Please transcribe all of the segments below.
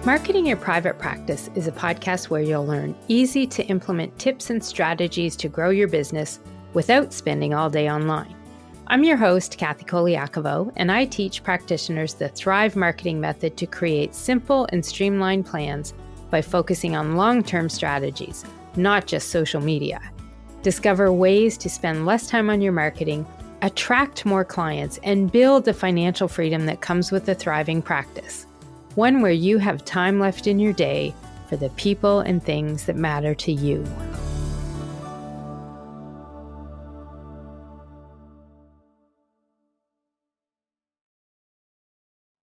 Marketing Your Private Practice is a podcast where you'll learn easy to implement tips and strategies to grow your business without spending all day online. I'm your host, Colaiacovo, and I teach practitioners the Thrive marketing method to create simple and streamlined plans by focusing on long-term strategies, not just social media. Discover ways to spend less time on your marketing, attract more clients, and build the financial freedom that comes with a thriving practice. One where you have time left in your day for the people and things that matter to you.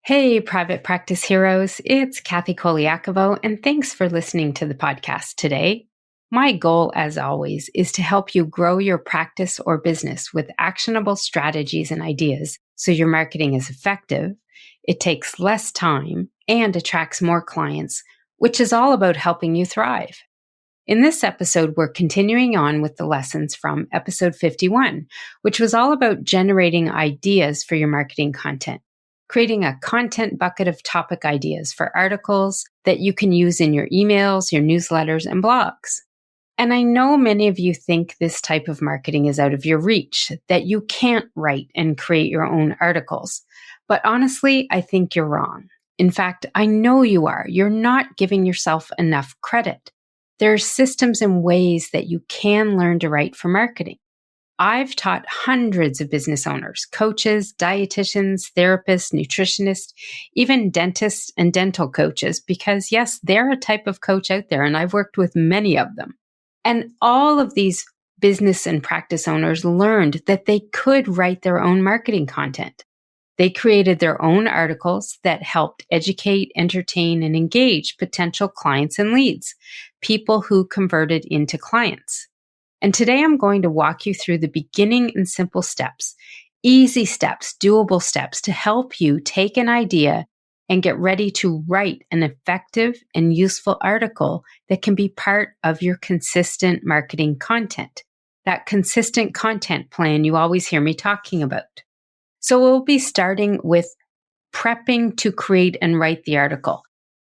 Hey, private practice heroes, it's Colaiacovo, and thanks for listening to the podcast today. My goal, as always, is to help you grow your practice or business with actionable strategies and ideas so your marketing is effective, it takes less time, and attracts more clients, which is all about helping you thrive. In this episode, we're continuing on with the lessons from episode 51, which was all about generating ideas for your marketing content, creating a content bucket of topic ideas for articles that you can use in your emails, your newsletters, and blogs. And I know many of you think this type of marketing is out of your reach, that you can't write and create your own articles. But honestly, I think you're wrong. In fact, I know you are. You're not giving yourself enough credit. There are systems and ways that you can learn to write for marketing. I've taught hundreds of business owners, coaches, dietitians, therapists, nutritionists, even dentists and dental coaches, because yes, they're a type of coach out there, and I've worked with many of them. And all of these business and practice owners learned that they could write their own marketing content. They created their own articles that helped educate, entertain, and engage potential clients and leads, people who converted into clients. And today I'm going to walk you through the beginning and simple steps, easy steps, doable steps to help you take an idea and get ready to write an effective and useful article that can be part of your consistent marketing content, that consistent content plan you always hear me talking about. So we'll be starting with prepping to create and write the article.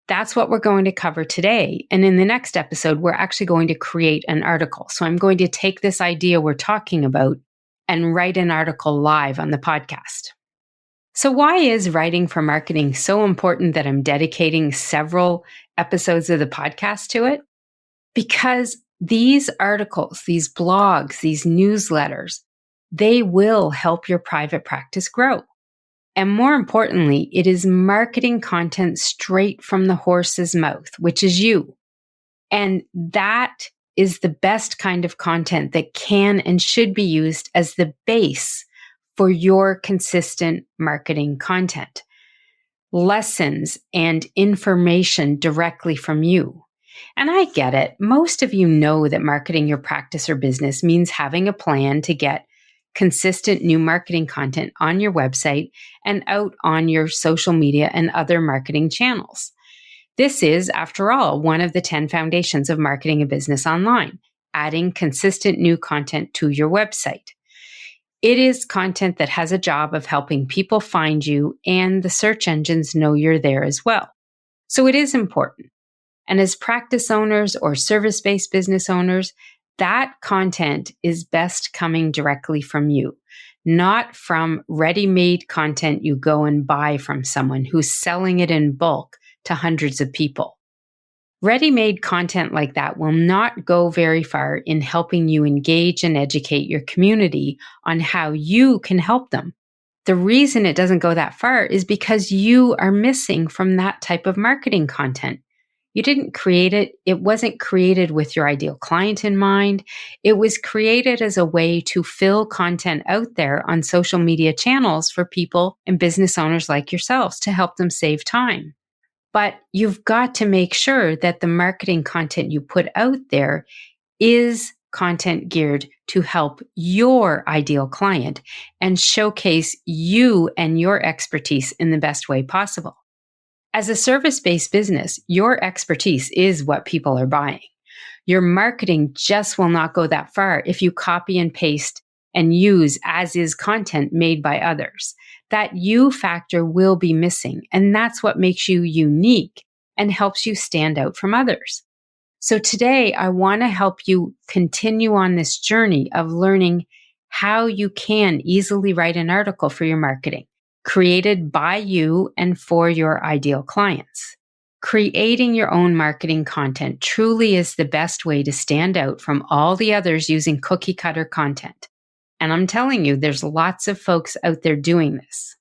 That's what we're going to cover today. And in the next episode, we're actually going to create an article. So I'm going to take this idea we're talking about and write an article live on the podcast. So why is writing for marketing so important that I'm dedicating several episodes of the podcast to it? Because these articles, these blogs, these newsletters, they will help your private practice grow. And more importantly, it is marketing content straight from the horse's mouth, which is you. And that is the best kind of content that can and should be used as the base for your consistent marketing content. Lessons and information directly from you. And I get it. Most of you know that marketing your practice or business means having a plan to get consistent new marketing content on your website and out on your social media and other marketing channels. This is, after all, one of the 10 foundations of marketing a business online, adding consistent new content to your website. It is content that has a job of helping people find you, and the search engines know you're there as well. So it is important. And as practice owners or service-based business owners, that content is best coming directly from you, not from ready-made content you go and buy from someone who's selling it in bulk to hundreds of people. Ready-made content like that will not go very far in helping you engage and educate your community on how you can help them. The reason it doesn't go that far is because you are missing from that type of marketing content. You didn't create it. It wasn't created with your ideal client in mind. It was created as a way to fill content out there on social media channels for people and business owners like yourselves to help them save time. But you've got to make sure that the marketing content you put out there is content geared to help your ideal client and showcase you and your expertise in the best way possible. As a service-based business, your expertise is what people are buying. Your marketing just will not go that far if you copy and paste and use as-is content made by others. That you factor will be missing, and that's what makes you unique and helps you stand out from others. So today, I want to help you continue on this journey of learning how you can easily write an article for your marketing, created by you and for your ideal clients. Creating your own marketing content truly is the best way to stand out from all the others using cookie cutter content. And I'm telling you, there's lots of folks out there doing this.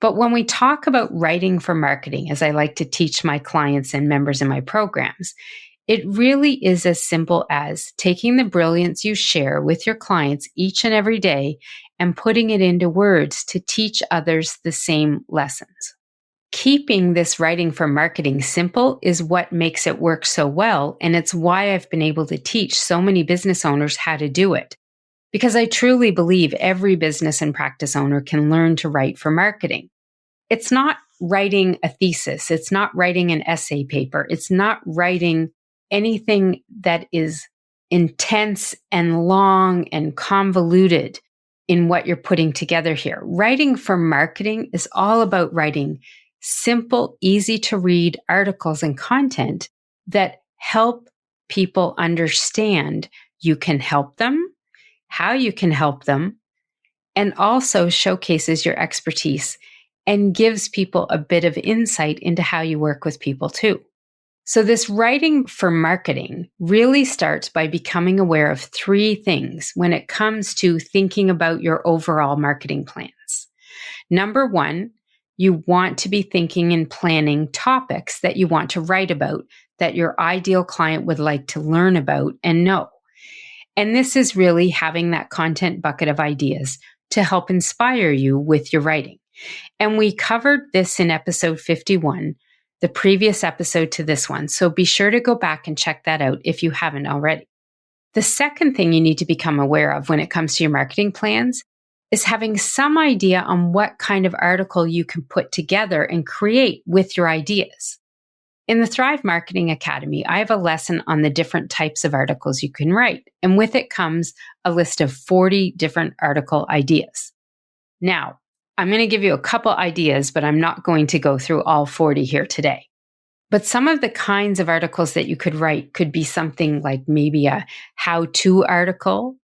But when we talk about writing for marketing, as I like to teach my clients and members in my programs, it really is as simple as taking the brilliance you share with your clients each and every day and putting it into words to teach others the same lessons. Keeping this writing for marketing simple is what makes it work so well, and it's why I've been able to teach so many business owners how to do it. Because I truly believe every business and practice owner can learn to write for marketing. It's not writing a thesis. It's not writing an essay paper. It's not writing anything that is intense and long and convoluted in what you're putting together here. Writing for marketing is all about writing simple, easy to read articles and content that help people understand you can help them, how you can help them, and also showcases your expertise and gives people a bit of insight into how you work with people too. So this writing for marketing really starts by becoming aware of three things when it comes to thinking about your overall marketing plans. Number one, you want to be thinking and planning topics that you want to write about, that your ideal client would like to learn about and know. And this is really having that content bucket of ideas to help inspire you with your writing. And we covered this in episode 51, the previous episode to this one. So be sure to go back and check that out if you haven't already. The second thing you need to become aware of when it comes to your marketing plans is having some idea on what kind of article you can put together and create with your ideas. In the Thrive Marketing Academy, I have a lesson on the different types of articles you can write, and with it comes a list of 40 different article ideas. Now, I'm going to give you a couple ideas, but I'm not going to go through all 40 here today. But some of the kinds of articles that you could write could be something like maybe a how-to article.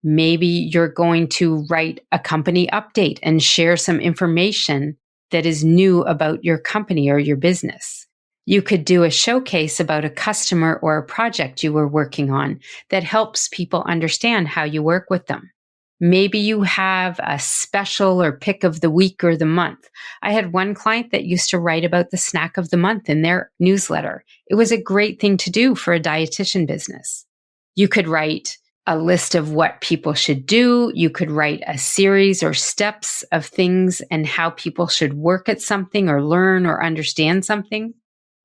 Maybe you're going to write a company update and share some information that is new about your company or your business. You could do a showcase about a customer or a project you were working on that helps people understand how you work with them. Maybe you have a special or pick of the week or the month. I had one client that used to write about the snack of the month in their newsletter. It was a great thing to do for a dietitian business. You could write a list of what people should do. You could write a series or steps of things and how people should work at something or learn or understand something.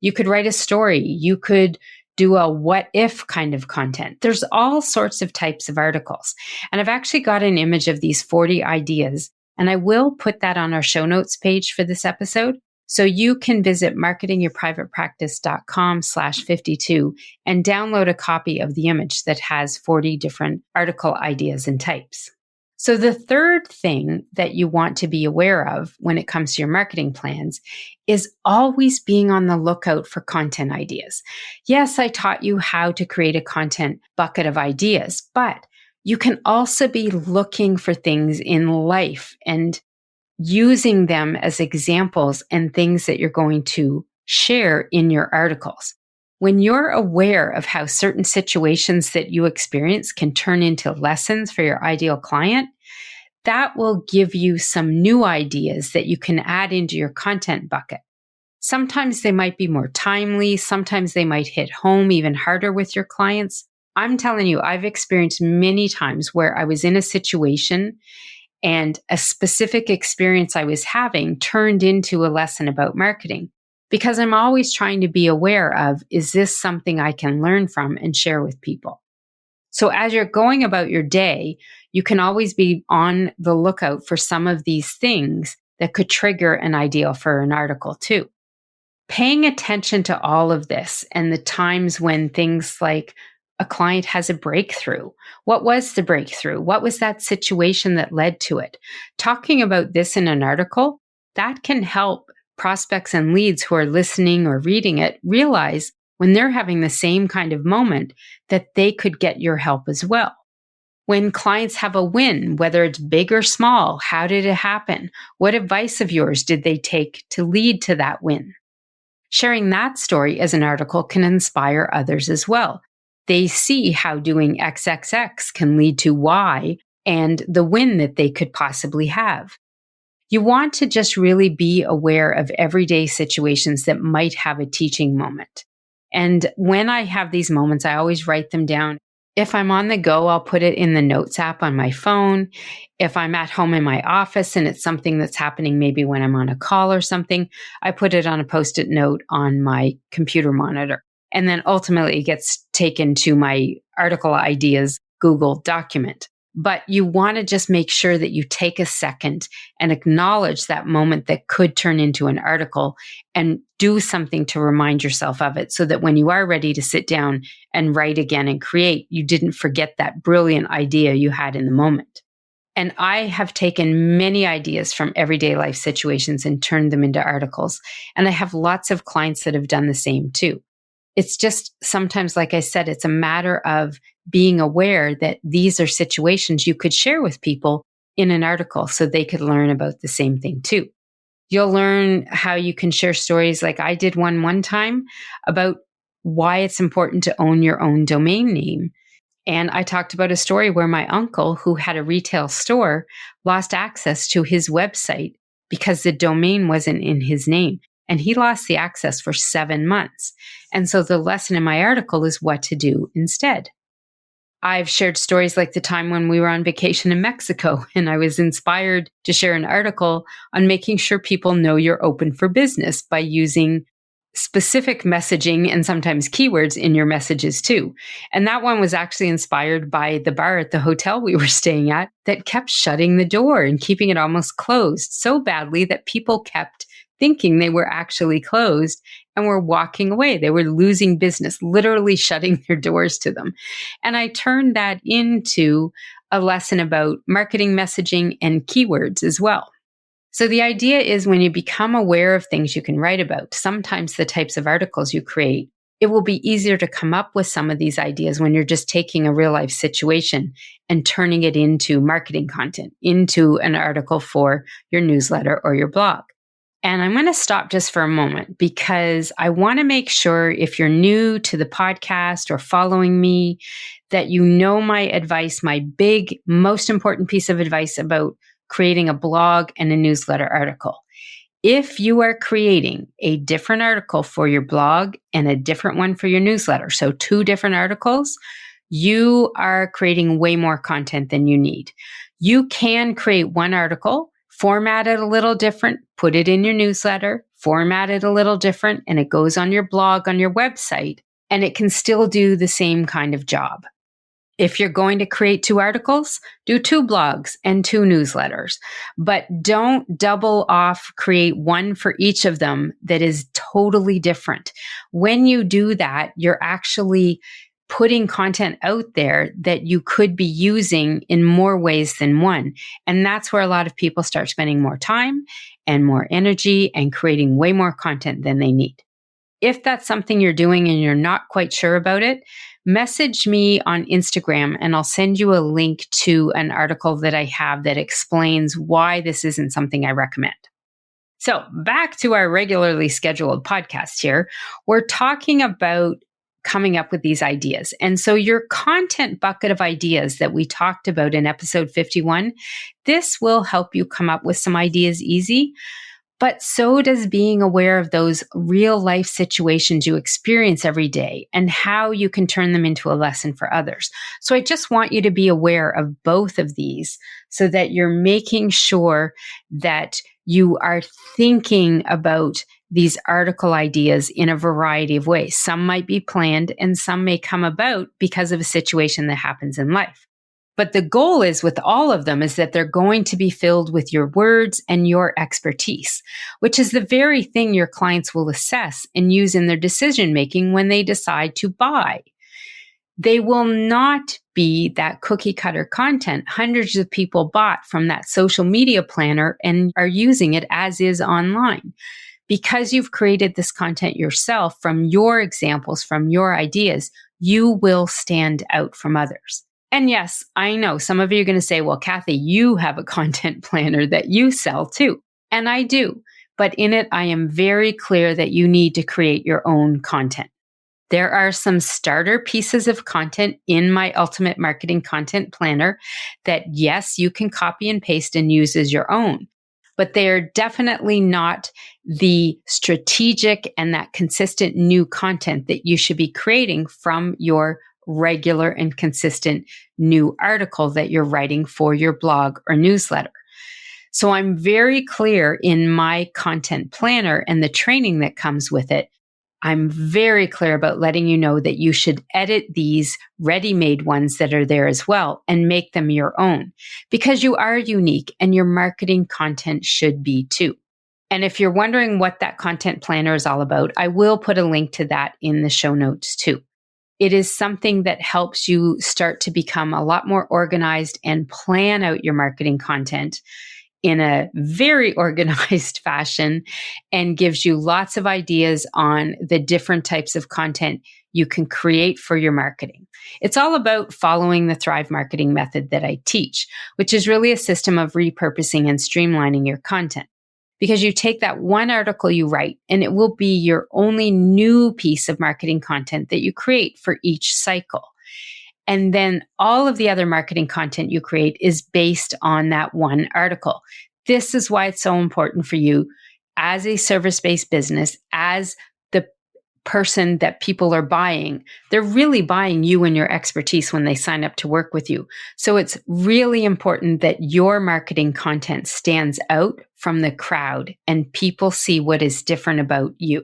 You could write a story. You could do a what if kind of content. There's all sorts of types of articles. And I've actually got an image of these 40 ideas, and I will put that on our show notes page for this episode. So you can visit marketingyourprivatepractice.com/52 and download a copy of the image that has 40 different article ideas and types. So the third thing that you want to be aware of when it comes to your marketing plans is always being on the lookout for content ideas. Yes, I taught you how to create a content bucket of ideas, but you can also be looking for things in life and using them as examples and things that you're going to share in your articles. When you're aware of how certain situations that you experience can turn into lessons for your ideal client, that will give you some new ideas that you can add into your content bucket. Sometimes they might be more timely. Sometimes they might hit home even harder with your clients. I'm telling you, I've experienced many times where I was in a situation and a specific experience I was having turned into a lesson about marketing. Because I'm always trying to be aware of, is this something I can learn from and share with people? So as you're going about your day, you can always be on the lookout for some of these things that could trigger an idea for an article too. Paying attention to all of this and the times when things like a client has a breakthrough. What was the breakthrough? What was that situation that led to it? Talking about this in an article, that can help prospects and leads who are listening or reading it realize when they're having the same kind of moment that they could get your help as well. When clients have a win, whether it's big or small, how did it happen? What advice of yours did they take to lead to that win? Sharing that story as an article can inspire others as well. They see how doing XXX can lead to Y and the win that they could possibly have. You want to just really be aware of everyday situations that might have a teaching moment. And when I have these moments, I always write them down. If I'm on the go, I'll put it in the notes app on my phone. If I'm at home in my office and it's something that's happening maybe when I'm on a call or something, I put it on a Post-it note on my computer monitor. And then ultimately it gets taken to my article ideas Google document. But you want to just make sure that you take a second and acknowledge that moment that could turn into an article and do something to remind yourself of it so that when you are ready to sit down and write again and create, you didn't forget that brilliant idea you had in the moment. And I have taken many ideas from everyday life situations and turned them into articles. And I have lots of clients that have done the same too. It's just sometimes, like I said, it's a matter of being aware that these are situations you could share with people in an article so they could learn about the same thing too. You'll learn how you can share stories like I did one time about why it's important to own your own domain name. And I talked about a story where my uncle, who had a retail store, lost access to his website because the domain wasn't in his name. And he lost the access for 7 months. And so the lesson in my article is what to do instead. I've shared stories like the time when we were on vacation in Mexico, and I was inspired to share an article on making sure people know you're open for business by using specific messaging and sometimes keywords in your messages too. And that one was actually inspired by the bar at the hotel we were staying at that kept shutting the door and keeping it almost closed so badly that people kept thinking they were actually closed and were walking away. They were losing business, literally shutting their doors to them. And I turned that into a lesson about marketing messaging and keywords as well. So the idea is when you become aware of things you can write about, sometimes the types of articles you create, it will be easier to come up with some of these ideas when you're just taking a real life situation and turning it into marketing content, into an article for your newsletter or your blog. And I'm going to stop just for a moment because I want to make sure if you're new to the podcast or following me, that you know my advice, my big, most important piece of advice about creating a blog and a newsletter article. If you are creating a different article for your blog and a different one for your newsletter, so 2 different articles, you are creating way more content than you need. You can create one article, format it a little different, put it in your newsletter, format it a little different, and it goes on your blog, on your website, and it can still do the same kind of job. If you're going to create 2 articles, do 2 blogs and 2 newsletters, but don't double off, create one for each of them that is totally different. When you do that, you're actually putting content out there that you could be using in more ways than one. And that's where a lot of people start spending more time and more energy and creating way more content than they need. If that's something you're doing and you're not quite sure about it, message me on Instagram and I'll send you a link to an article that I have that explains why this isn't something I recommend. So back to our regularly scheduled podcast here, we're talking about coming up with these ideas. And so your content bucket of ideas that we talked about in episode 51, this will help you come up with some ideas easy. But so does being aware of those real life situations you experience every day and how you can turn them into a lesson for others. So I just want you to be aware of both of these so that you're making sure that you are thinking about these article ideas in a variety of ways. Some might be planned and some may come about because of a situation that happens in life. But the goal is with all of them is that they're going to be filled with your words and your expertise, which is the very thing your clients will assess and use in their decision making when they decide to buy. They will not be that cookie cutter content hundreds of people bought from that social media planner and are using it as is online. Because you've created this content yourself from your examples, from your ideas, you will stand out from others. And yes, I know some of you are going to say, well, Kathy, you have a content planner that you sell too. And I do. But in it, I am very clear that you need to create your own content. There are some starter pieces of content in my Ultimate Marketing Content Planner that, yes, you can copy and paste and use as your own. But they are definitely not the strategic and that consistent new content that you should be creating from your regular and consistent new article that you're writing for your blog or newsletter. So I'm very clear in my content planner and the training that comes with it. I'm very clear about letting you know that you should edit these ready-made ones that are there as well and make them your own, because you are unique and your marketing content should be too. And if you're wondering what that content planner is all about, I will put a link to that in the show notes too. It is something that helps you start to become a lot more organized and plan out your marketing content in a very organized fashion and gives you lots of ideas on the different types of content you can create for your marketing. It's all about following the Thrive marketing method that I teach, which is really a system of repurposing and streamlining your content. Because you take that one article you write and it will be your only new piece of marketing content that you create for each cycle. And then all of the other marketing content you create is based on that one article. This is why it's so important for you as a service-based business, as the person that people are buying. They're really buying you and your expertise when they sign up to work with you. So it's really important that your marketing content stands out from the crowd and people see what is different about you.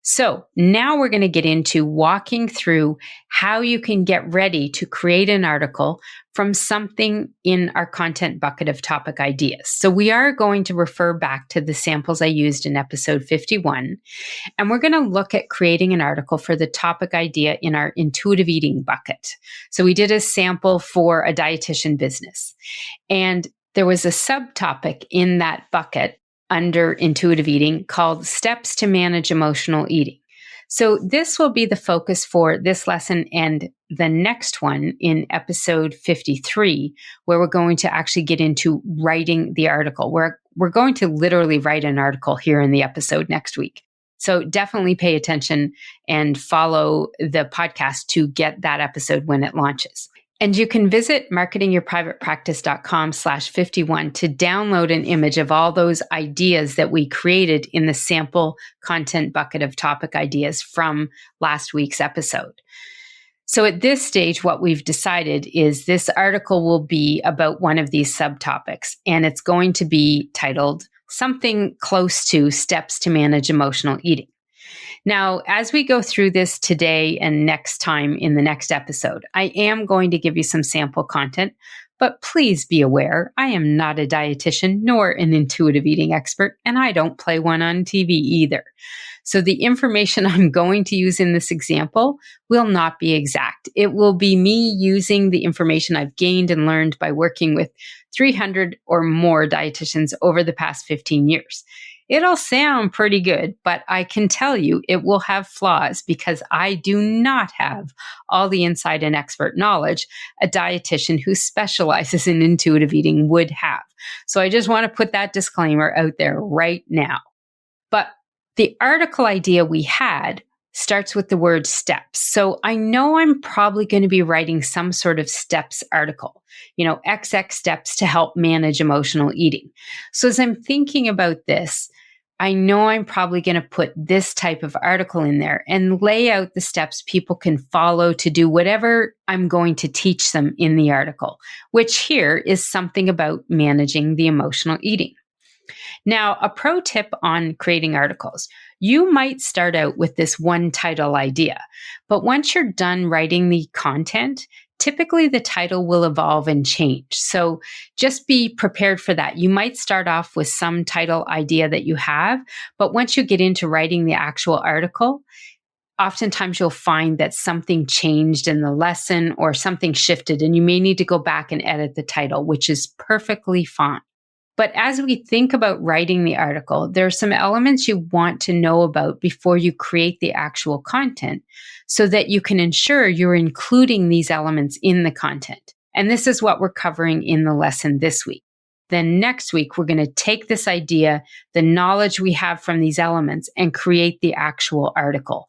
So now we're going to get into walking through how you can get ready to create an article from something in our content bucket of topic ideas. So we are going to refer back to the samples I used in episode 51, and we're going to look at creating an article for the topic idea in our intuitive eating bucket. So we did a sample for a dietitian business, and there was a subtopic in that bucket under intuitive eating called Steps to Manage Emotional Eating. So this will be the focus for this lesson and the next one in episode 53, where we're going to actually get into writing the article. We're going to literally write an article here in the episode next week. So definitely pay attention and follow the podcast to get that episode when it launches. And you can visit marketingyourprivatepractice.com/51 to download an image of all those ideas that we created in the sample content bucket of topic ideas from last week's episode. So at this stage, what we've decided is this article will be about one of these subtopics, and it's going to be titled something close to Steps to Manage Emotional Eating. Now, as we go through this today and next time in the next episode, I am going to give you some sample content, but please be aware, I am not a dietitian nor an intuitive eating expert, and I don't play one on TV either. So the information I'm going to use in this example will not be exact. It will be me using the information I've gained and learned by working with 300 or more dietitians over the past 15 years. It'll sound pretty good, but I can tell you it will have flaws because I do not have all the insight and expert knowledge a dietitian who specializes in intuitive eating would have. So I just want to put that disclaimer out there right now. But the article idea we had starts with the word steps. So I know I'm probably going to be writing some sort of steps article, XX steps to help manage emotional eating. So as I'm thinking about this, I know I'm probably going to put this type of article in there and lay out the steps people can follow to do whatever I'm going to teach them in the article, which here is something about managing the emotional eating. Now, a pro tip on creating articles. You might start out with this one title idea, but once you're done writing the content, typically the title will evolve and change. So just be prepared for that. You might start off with some title idea that you have, but once you get into writing the actual article, oftentimes you'll find that something changed in the lesson or something shifted, and you may need to go back and edit the title, which is perfectly fine. But as we think about writing the article, there are some elements you want to know about before you create the actual content so that you can ensure you're including these elements in the content. And this is what we're covering in the lesson this week. Then next week, we're going to take this idea, the knowledge we have from these elements, and create the actual article.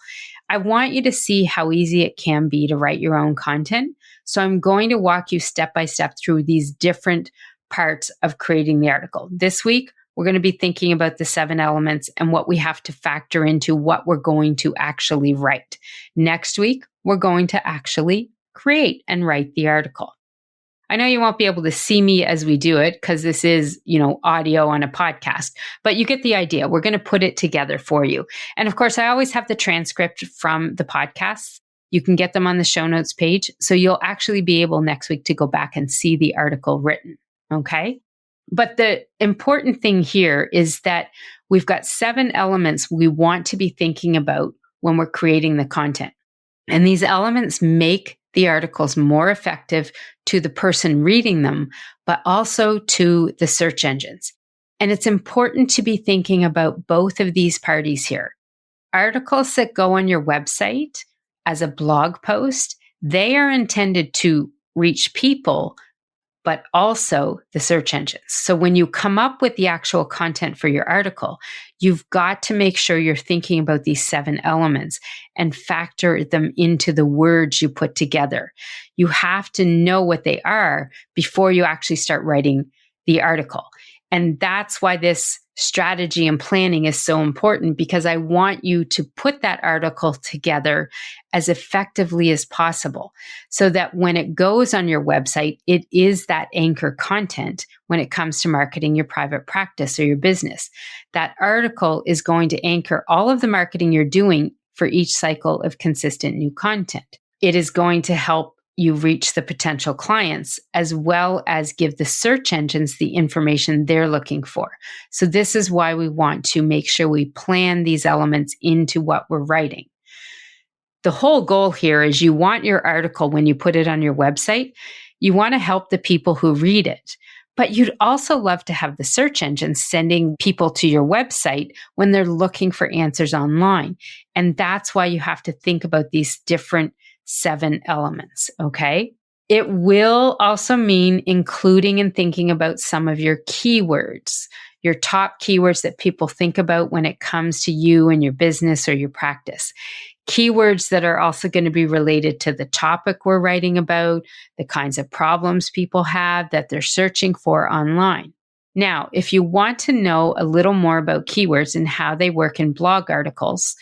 I want you to see how easy it can be to write your own content. So I'm going to walk you step by step through these different parts of creating the article. This week, we're going to be thinking about the 7 elements and what we have to factor into what we're going to actually write. Next week, we're going to actually create and write the article. I know you won't be able to see me as we do it because this is, audio on a podcast, but you get the idea. We're going to put it together for you. And of course, I always have the transcript from the podcasts. You can get them on the show notes page. So you'll actually be able next week to go back and see the article written. Okay. But the important thing here is that we've got 7 elements we want to be thinking about when we're creating the content. And these elements make the articles more effective to the person reading them, but also to the search engines. And it's important to be thinking about both of these parties here. Articles that go on your website as a blog post, they are intended to reach people, but also the search engines. So when you come up with the actual content for your article, you've got to make sure you're thinking about these 7 elements and factor them into the words you put together. You have to know what they are before you actually start writing the article. And that's why this strategy and planning is so important, because I want you to put that article together as effectively as possible so that when it goes on your website, it is that anchor content when it comes to marketing your private practice or your business. That article is going to anchor all of the marketing you're doing for each cycle of consistent new content. It is going to help you reach the potential clients as well as give the search engines the information they're looking for. So this is why we want to make sure we plan these elements into what we're writing. The whole goal here is you want your article, when you put it on your website, you want to help the people who read it. But you'd also love to have the search engines sending people to your website when they're looking for answers online. And that's why you have to think about these different 7 elements, okay? It will also mean including and thinking about some of your keywords, your top keywords that people think about when it comes to you and your business or your practice. Keywords that are also going to be related to the topic we're writing about, the kinds of problems people have that they're searching for online. Now, if you want to know a little more about keywords and how they work in blog articles,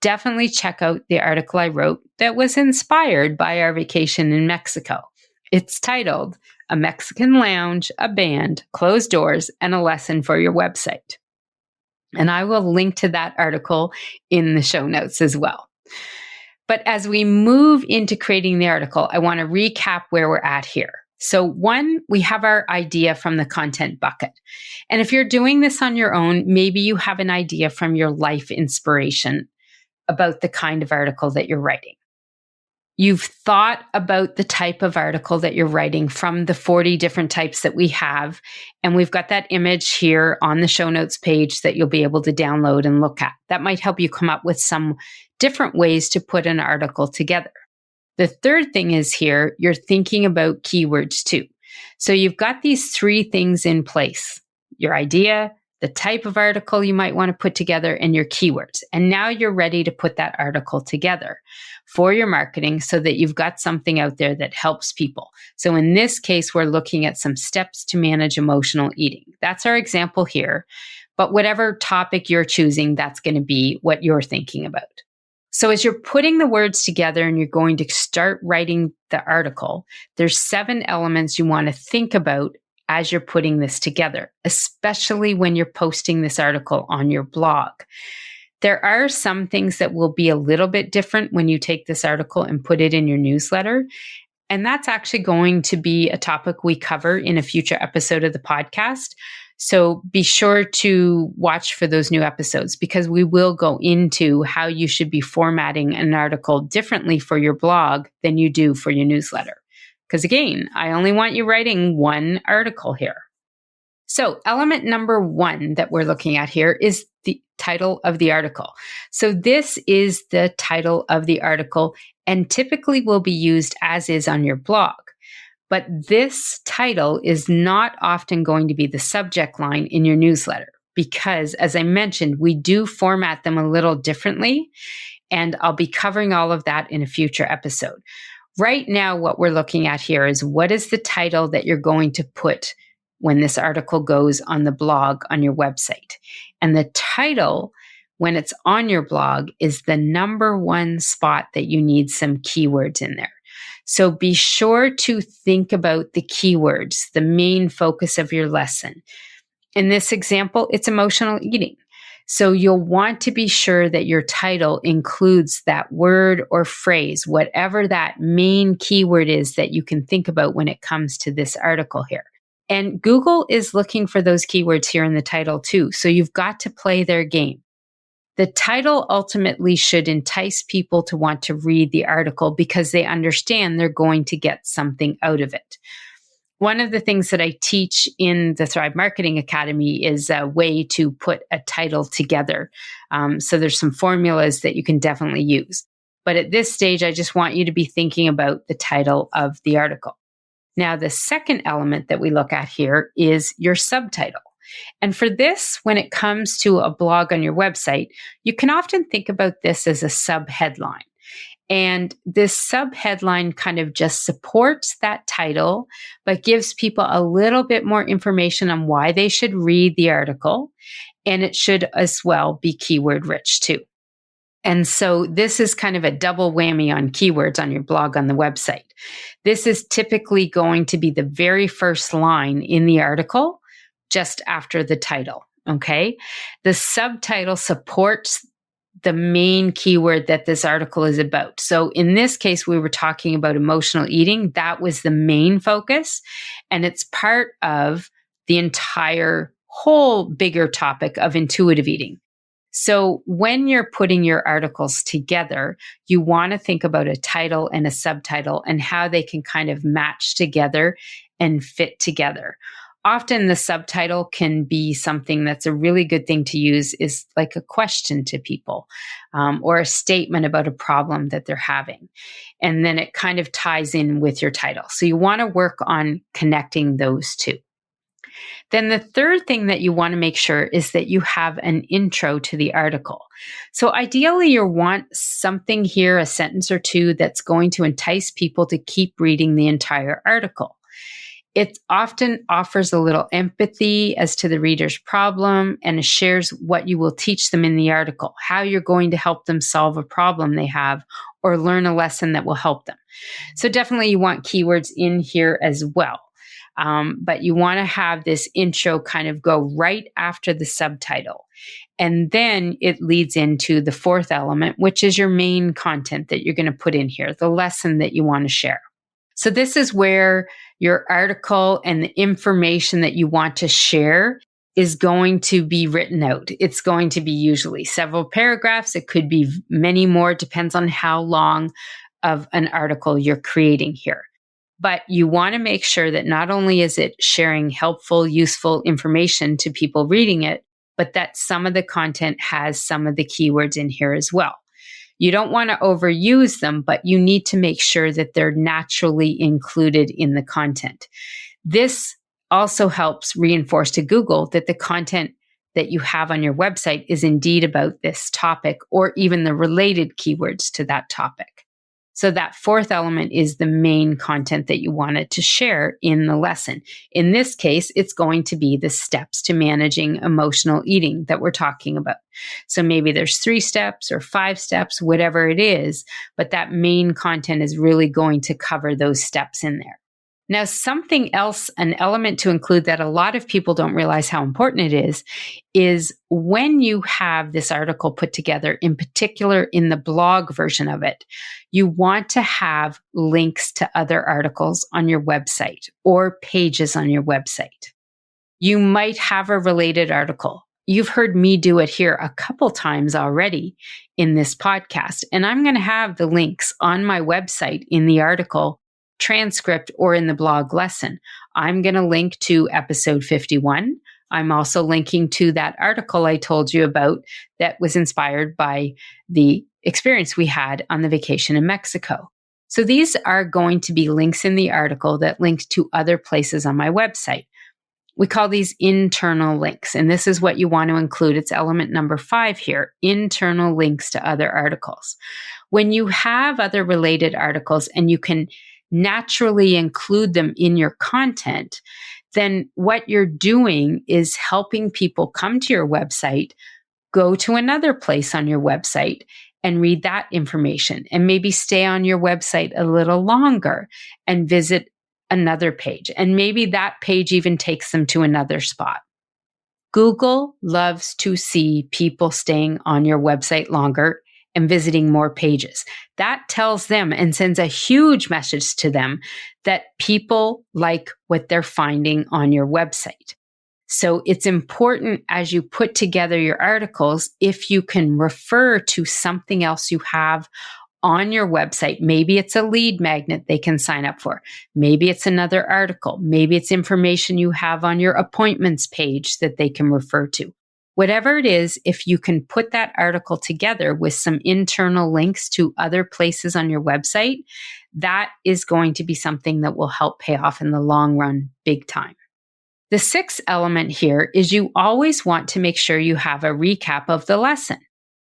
definitely check out the article I wrote that was inspired by our vacation in Mexico. It's titled, A Mexican Lounge, a Band, Closed Doors, and a Lesson for Your Website. And I will link to that article in the show notes as well. But as we move into creating the article, I want to recap where we're at here. So 1, we have our idea from the content bucket. And if you're doing this on your own, maybe you have an idea from your life inspiration about the kind of article that you're writing. You've thought about the type of article that you're writing from the 40 different types that we have. And we've got that image here on the show notes page that you'll be able to download and look at. That might help you come up with some different ways to put an article together. The third thing is here, you're thinking about keywords too. So you've got these 3 things in place: your idea, the type of article you might want to put together, and your keywords. And now you're ready to put that article together for your marketing so that you've got something out there that helps people. So in this case, we're looking at some steps to manage emotional eating. That's our example here. But whatever topic you're choosing, that's going to be what you're thinking about. So as you're putting the words together and you're going to start writing the article, there's 7 elements you want to think about as you're putting this together, especially when you're posting this article on your blog. There are some things that will be a little bit different when you take this article and put it in your newsletter. And that's actually going to be a topic we cover in a future episode of the podcast. So be sure to watch for those new episodes, because we will go into how you should be formatting an article differently for your blog than you do for your newsletter. Because again, I only want you writing 1 article here. So, element number one that we're looking at here is the title of the article. So, this is the title of the article and typically will be used as is on your blog. But this title is not often going to be the subject line in your newsletter because, as I mentioned, we do format them a little differently. And I'll be covering all of that in a future episode. Right now, what we're looking at here is what is the title that you're going to put when this article goes on the blog on your website. And the title, when it's on your blog, is the number one spot that you need some keywords in there. So be sure to think about the keywords, the main focus of your lesson. In this example, it's emotional eating. So you'll want to be sure that your title includes that word or phrase, whatever that main keyword is that you can think about when it comes to this article here. And Google is looking for those keywords here in the title too. So you've got to play their game. The title ultimately should entice people to want to read the article because they understand they're going to get something out of it. One of the things that I teach in the Thrive Marketing Academy is a way to put a title together. So there's some formulas that you can definitely use. But at this stage, I just want you to be thinking about the title of the article. Now, the second element that we look at here is your subtitle. And for this, when it comes to a blog on your website, you can often think about this as a subheadline. And this subheadline kind of just supports that title, but gives people a little bit more information on why they should read the article. And it should as well be keyword rich too. And so this is kind of a double whammy on keywords on your blog on the website. This is typically going to be the very first line in the article, just after the title, okay? The subtitle supports the main keyword that this article is about. So in this case, we were talking about emotional eating. That was the main focus, and it's part of the entire whole bigger topic of intuitive eating. So when you're putting your articles together, you want to think about a title and a subtitle and how they can kind of match together and fit together. Often the subtitle can be something that's a really good thing to use is like a question to people or a statement about a problem that they're having. And then it kind of ties in with your title. So you want to work on connecting those two. Then the third thing that you want to make sure is that you have an intro to the article. So ideally, you want something here, a sentence or two, that's going to entice people to keep reading the entire article. It often offers a little empathy as to the reader's problem and shares what you will teach them in the article, how you're going to help them solve a problem they have or learn a lesson that will help them. So definitely you want keywords in here as well. But you want to have this intro kind of go right after the subtitle. And then it leads into the fourth element, which is your main content that you're going to put in here, the lesson that you want to share. So this is where your article and the information that you want to share is going to be written out. It's going to be usually several paragraphs. It could be many more, depends on how long of an article you're creating here. But you want to make sure that not only is it sharing helpful, useful information to people reading it, but that some of the content has some of the keywords in here as well. You don't want to overuse them, but you need to make sure that they're naturally included in the content. This also helps reinforce to Google that the content that you have on your website is indeed about this topic or even the related keywords to that topic. So that fourth element is the main content that you wanted to share in the lesson. In this case, it's going to be the steps to managing emotional eating that we're talking about. So maybe there's 3 steps or 5 steps, whatever it is, but that main content is really going to cover those steps in there. Now, something else, an element to include that a lot of people don't realize how important it is when you have this article put together, in particular in the blog version of it, you want to have links to other articles on your website or pages on your website. You might have a related article. You've heard me do it here a couple times already in this podcast, and I'm going to have the links on my website in the article transcript or in the blog lesson. I'm going to link to episode 51. I'm also linking to that article I told you about that was inspired by the experience we had on the vacation in Mexico. So these are going to be links in the article that link to other places on my website. We call these internal links, and this is what you want to include. It's element number 5 here, internal links to other articles. When you have other related articles and you can naturally include them in your content, then what you're doing is helping people come to your website, go to another place on your website, and read that information, and maybe stay on your website a little longer and visit another page. And maybe that page even takes them to another spot. Google loves to see people staying on your website longer and visiting more pages. That tells them and sends a huge message to them that people like what they're finding on your website. So it's important as you put together your articles, if you can refer to something else you have on your website. Maybe it's a lead magnet they can sign up for. Maybe it's another article. Maybe it's information you have on your appointments page that they can refer to. Whatever it is, if you can put that article together with some internal links to other places on your website, that is going to be something that will help pay off in the long run big time. The 6th element here is you always want to make sure you have a recap of the lesson.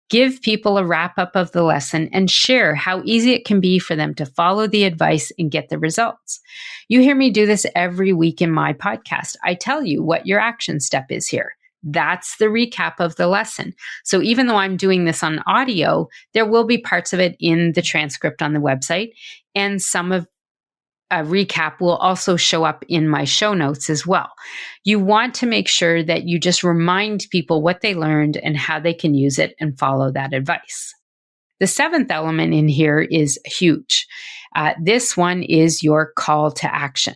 Give people a wrap up of the lesson and share how easy it can be for them to follow the advice and get the results. You hear me do this every week in my podcast. I tell you what your action step is here. That's the recap of the lesson. So even though I'm doing this on audio, there will be parts of it in the transcript on the website, and some of a recap will also show up in my show notes as well. You want to make sure that you just remind people what they learned and how they can use it and follow that advice. The 7th element in here is huge. This one is your call to action.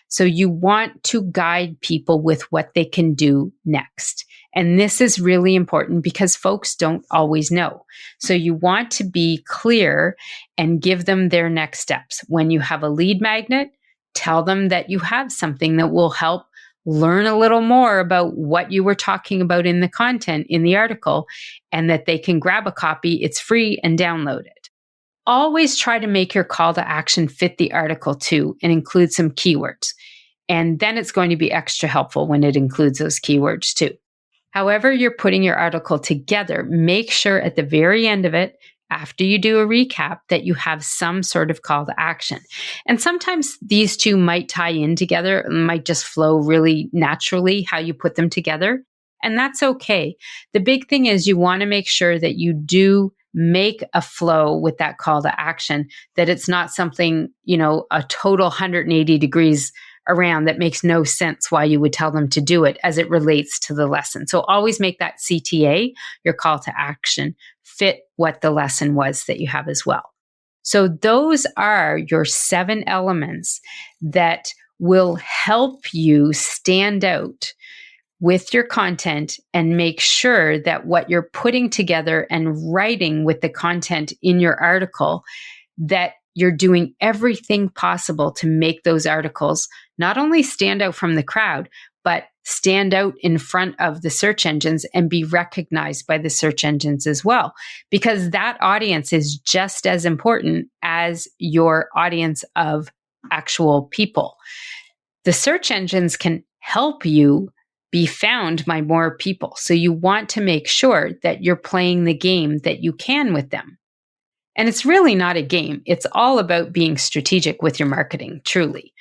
So you want to guide people with what they can do next. And this is really important because folks don't always know. So you want to be clear and give them their next steps. When you have a lead magnet, tell them that you have something that will help learn a little more about what you were talking about in the content in the article, and that they can grab a copy. It's free, and download it. Always try to make your call to action fit the article too, and include some keywords. And then it's going to be extra helpful when it includes those keywords too. However you're putting your article together, make sure at the very end of it, after you do a recap, that you have some sort of call to action. And sometimes these two might tie in together, might just flow really naturally how you put them together. And that's okay. The big thing is you want to make sure that you do make a flow with that call to action, that it's not something, a total 180 degrees around that makes no sense why you would tell them to do it as it relates to the lesson. So always make that CTA, your call to action, fit what the lesson was that you have as well. So those are your 7 elements that will help you stand out with your content and make sure that what you're putting together and writing with the content in your article, that you're doing everything possible to make those articles not only stand out from the crowd, but stand out in front of the search engines and be recognized by the search engines as well. Because that audience is just as important as your audience of actual people. The search engines can help you be found by more people. So you want to make sure that you're playing the game that you can with them. And it's really not a game. It's all about being strategic with your marketing, truly.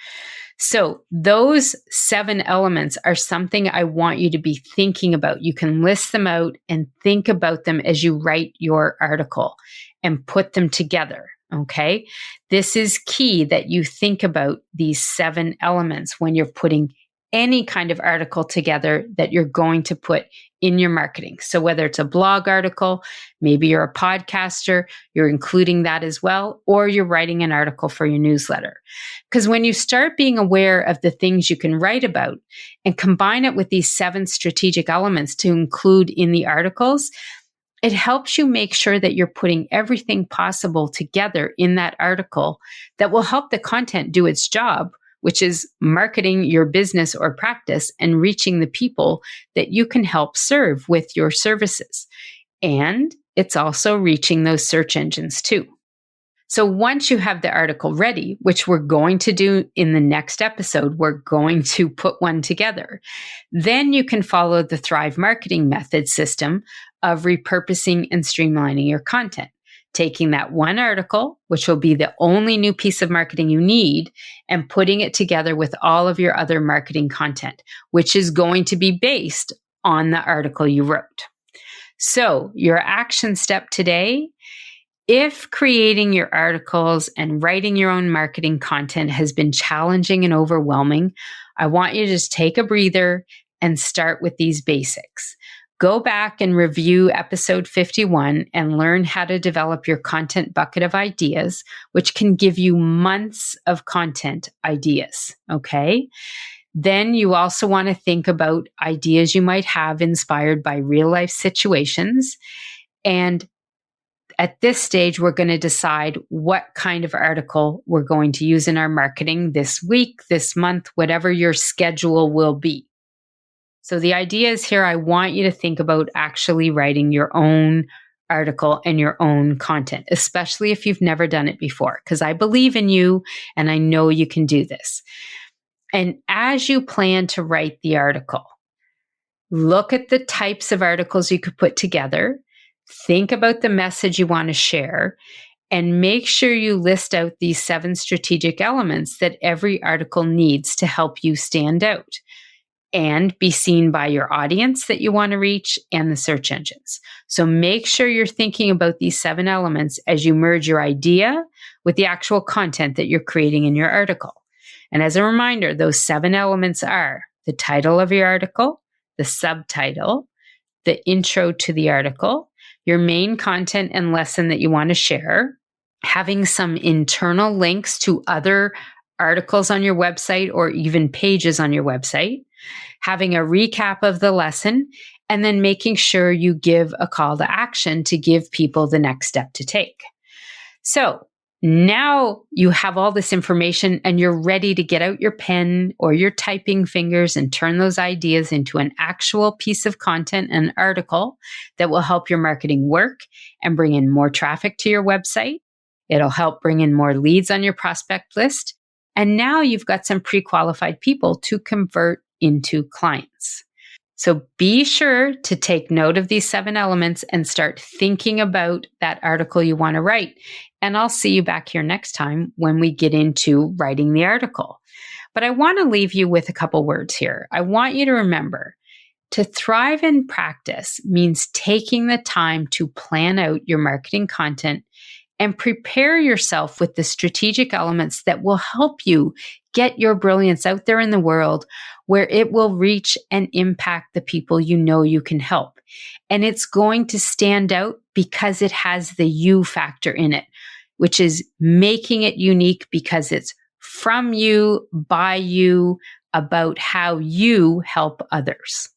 So those 7 elements are something I want you to be thinking about. You can list them out and think about them as you write your article and put them together. Okay. This is key that you think about these 7 elements when you're putting any kind of article together that you're going to put in your marketing. So whether it's a blog article, maybe you're a podcaster, you're including that as well, or you're writing an article for your newsletter. Because when you start being aware of the things you can write about and combine it with these 7 strategic elements to include in the articles, It helps you make sure that you're putting everything possible together in that article that will help the content do its job, which is marketing your business or practice and reaching the people that you can help serve with your services. And it's also reaching those search engines too. So once you have the article ready, which we're going to do in the next episode, we're going to put one together. Then you can follow the Thrive marketing method system of repurposing and streamlining your content, taking that one article, which will be the only new piece of marketing you need, and putting it together with all of your other marketing content, which is going to be based on the article you wrote. So your action step today: if creating your articles and writing your own marketing content has been challenging and overwhelming, I want you to just take a breather and start with these basics. Go back and review episode 51 and learn how to develop your content bucket of ideas, which can give you months of content ideas, okay? Then you also want to think about ideas you might have inspired by real life situations. And at this stage, we're going to decide what kind of article we're going to use in our marketing this week, this month, whatever your schedule will be. So the idea is here, I want you to think about actually writing your own article and your own content, especially if you've never done it before, because I believe in you and I know you can do this. And as you plan to write the article, look at the types of articles you could put together. Think about the message you want to share, and make sure you list out these 7 strategic elements that every article needs to help you stand out and be seen by your audience that you want to reach and the search engines. So make sure you're thinking about these 7 elements as you merge your idea with the actual content that you're creating in your article. And as a reminder, those 7 elements are the title of your article, the subtitle, the intro to the article, your main content and lesson that you want to share, having some internal links to other articles on your website or even pages on your website, having a recap of the lesson, and then making sure you give a call to action to give people the next step to take. So now you have all this information and you're ready to get out your pen or your typing fingers and turn those ideas into an actual piece of content and article that will help your marketing work and bring in more traffic to your website. It'll help bring in more leads on your prospect list. And now you've got some pre-qualified people to convert into clients. So be sure to take note of these 7 elements and start thinking about that article you want to write. And I'll see you back here next time when we get into writing the article. But I want to leave you with a couple words here. I want you to remember, to thrive in practice means taking the time to plan out your marketing content and prepare yourself with the strategic elements that will help you get your brilliance out there in the world where it will reach and impact the people you know you can help. And it's going to stand out because it has the you factor in it, which is making it unique because it's from you, by you, about how you help others.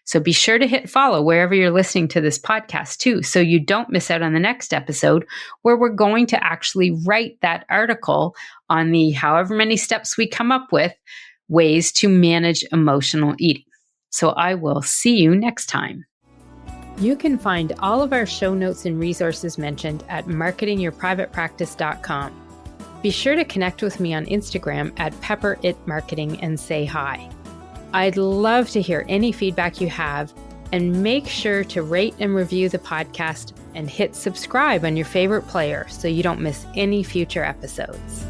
So be sure to hit follow wherever you're listening to this podcast too, so you don't miss out on the next episode where we're going to actually write that article on the however many steps we come up with, ways to manage emotional eating. So I will see you next time. You can find all of our show notes and resources mentioned at marketingyourprivatepractice.com. Be sure to connect with me on Instagram at pepperitmarketing and say hi. I'd love to hear any feedback you have, and make sure to rate and review the podcast and hit subscribe on your favorite player so you don't miss any future episodes.